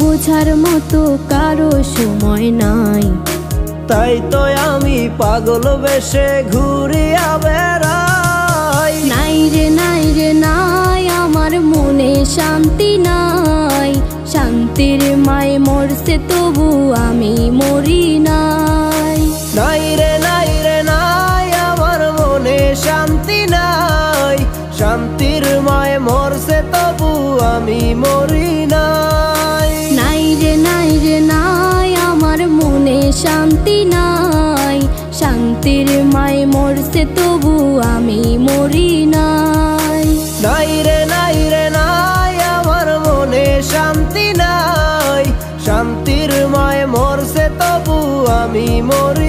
বোঝার মতো কারো সময় নাই, তাই তো আমি পাগল বেশে ঘুরিয়া বেড়াই। নাই রে নাই রে নাই, আমার মনে শান্তি নাই। শান্তির মায় মরছে তবু আমি মরি নাই। নাই রে নাই রে নাই, আমার মনে শান্তি নাই। শান্তির মায় মরছে তবু আমি মরি নাই। নাই রে নাই রে নাই, আমার মনে শান্তি নাই। শান্তির মায় মরছে তবু আমি মরি নাই। নাই রে নাই রে নাই, আমার মনে শান্তি নাই। শান্তির মায় মরছে তবু আমি মরি